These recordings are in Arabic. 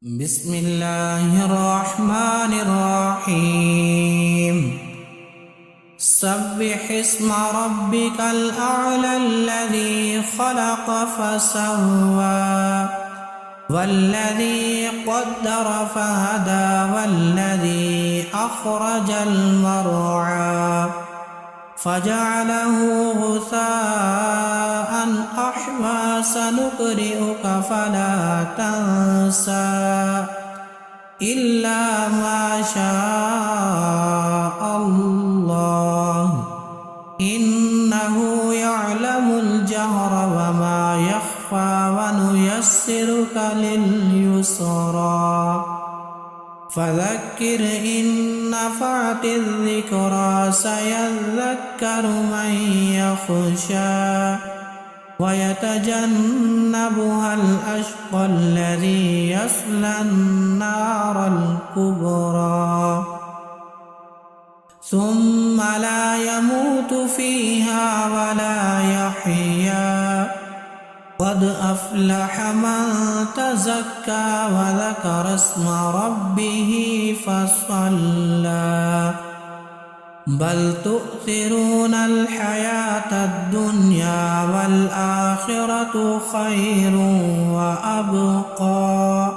بسم الله الرحمن الرحيم سبح اسم ربك الأعلى الذي خلق فسوى والذي قدر فهدى والذي أخرج المرعى فجعله غثاء أحوى سنقرئك فلا تنسى إلا ما شاء الله إنه يعلم الجهر وما يخفى ونيسرك لليسرى فذكر إن نفعت الذكرى سيذكر من يخشى ويتجنبها الأشقى الذي يصلى النار الكبرى ثم لا يموت فيها ولا يحيا قد أفلح من تزكى وذكر اسم ربه فصلى بل تؤثرون الحياة الدنيا والآخرة خير وأبقى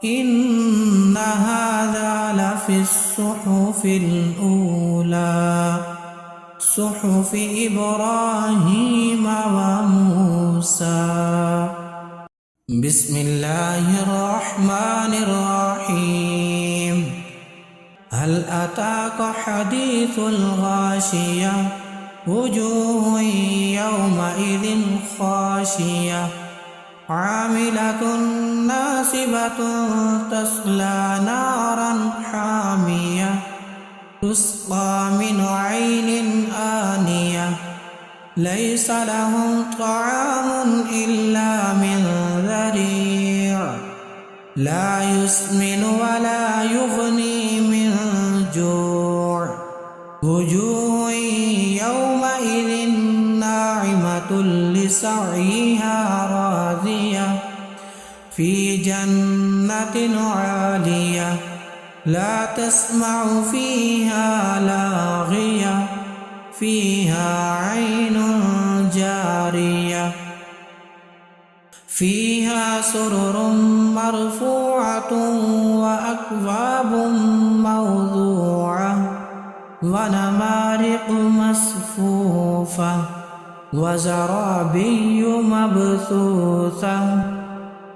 إن هذا لفي الصحف الأولى صحف إبراهيم وموسى بسم الله الرحمن الرحيم هل أتاك حديث الغاشية وجوه يومئذ خاشية عاملة ناصبة تصلى نارا حامية تسقى من عين آنية ليس لهم طعام إلا من ذريع لا يسمن ولا يغني من جوع وجوه يومئذ ناعمة لسعيها راضية في جنة عالية لا تسمع فيها لاغية فيها عين جارية فيها سرر مرفوعة وأكواب موضوعة ونمارق مصفوفة وزرابي مبثوثة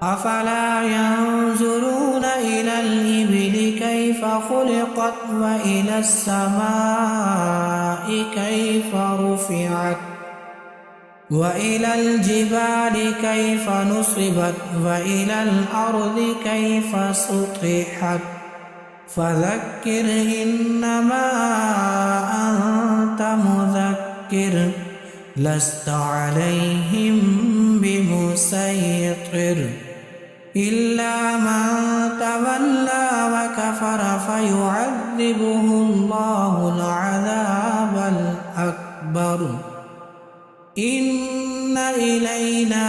أفلا ينظرون إلى الإبل كيف خلقت وإلى السماء كيف رفعت وإلى الجبال كيف نصبت وإلى الأرض كيف سطحت فذكر إنما أنت مذكر لست عليهم بمسيطر إلا من تولى وكفر فيعذبه الله العذاب الأكبر إن إلينا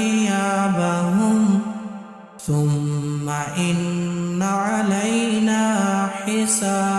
إيابهم ثم إن علينا حسابهم